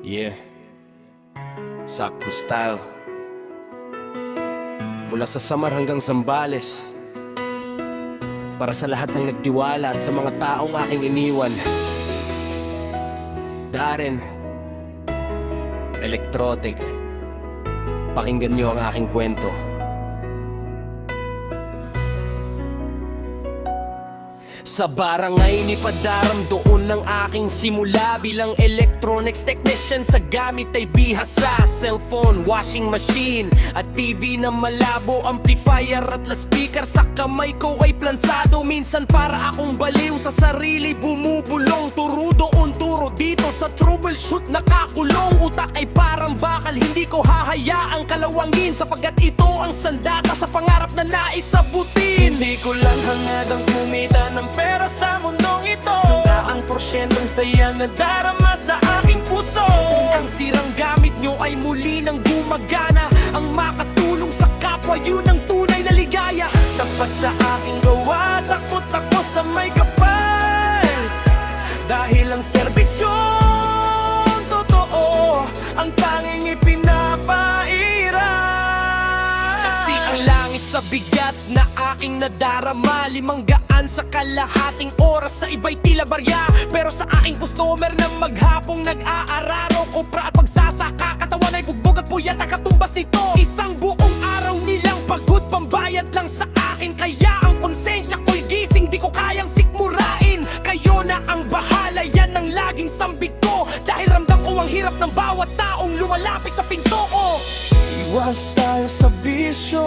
Yeah, sakto style. Mula sa Samar hanggang Zambales, para sa lahat ng nagtiwala at sa mga taong aking iniwan. Darren, Electrotic, pakinggan niyo ang aking kwento. Sa barangay ni Padaram, doon ang aking simula bilang electronics technician. Sa gamit ay bihasa, cellphone, washing machine at TV na malabo, amplifier at speaker. Sa kamay ko ay plansado, minsan para akong baliw sa sarili bumubulong. Turo doon, turo dito, sa troubleshoot nakakulong. Utak ay parang bakal, hindi ko hahayaang kalawangin, sapagkat ito ang sandata sa pangarap na nais abutin. Hindi ko lang hangad ang kumita ng pera sa mundong ito, 100% saya na darama sa aking puso. Kung ang sirang gamit nyo ay muli nang gumagana, ang makatulong sa kapwa, yun ang tunay na ligaya. Tapat sa aking gawa, takot ako sa may kapal, dahil ang serbisyong totoo ang tanging ipinapaira. Saksi ang langit sa bigat na aking nadarama, 500 sa kalahating oras, sa iba'y tila barya. Pero sa aking customer na maghapong nag-aararo, kopra at pagsasaka, katawan ay bugbog at puyat ang katumbas nito. Isang buong araw nilang pagod, pambayad lang sa akin. Kaya ang konsensya ko'y gising, di ko kayang sikmurain. Kayo na ang bahala, yan ang laging sambit ko, dahil ramdam ko ang hirap ng bawat taong lumalapit sa pinto ko. Iwas tayo sa bisyo,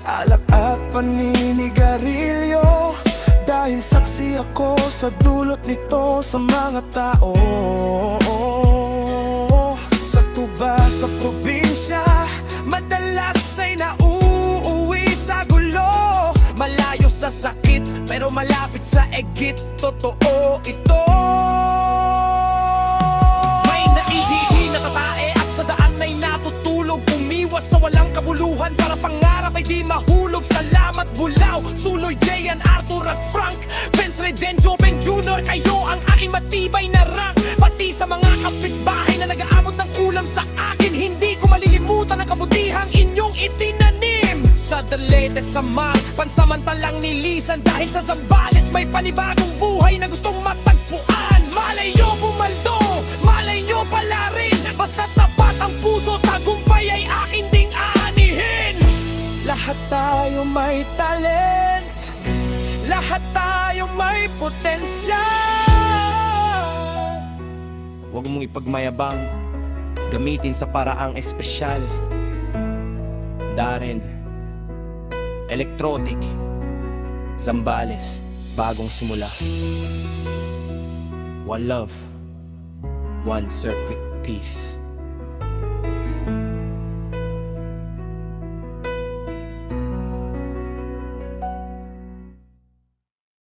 alak at paninigarilyo, dahil saksi ako sa dulot nito sa mga tao. Sa tuba, sa probinsya, madalas ay nauuwi sa gulo. Malayo sa sakit, pero malapit sa egit, totoo ito. May naihihi, natatae at sa daan ay natutulog. Umiwas sa walang kabuluhan para pangarap ay di mahulog. Salamat Bulao, Suloy, Jayan, Arthur at Frank, Vince Redenjo, Ben Jr. Kayo ang aking matibay na rank. Pati sa mga kapitbahay na nag-aabot ng ulam sa akin, hindi ko malilimutan ang kabutihang inyong itinanim. Sa Dalete, Samar, pansamantalang nilisan, dahil sa Zambales may panibagong buhay na gustong matagpuan. Malay nyo bumaldo, malay nyo pala rin, basta tapat ang puso, tagumpay ay akin ding aanihin. Lahat tayo may talent, lahat tayo may potensyal. Huwag mong ipagmayabang, gamitin sa paraang espesyal. Darren, Electrotic, Zambales, bagong simula. One love, one circuit, peace.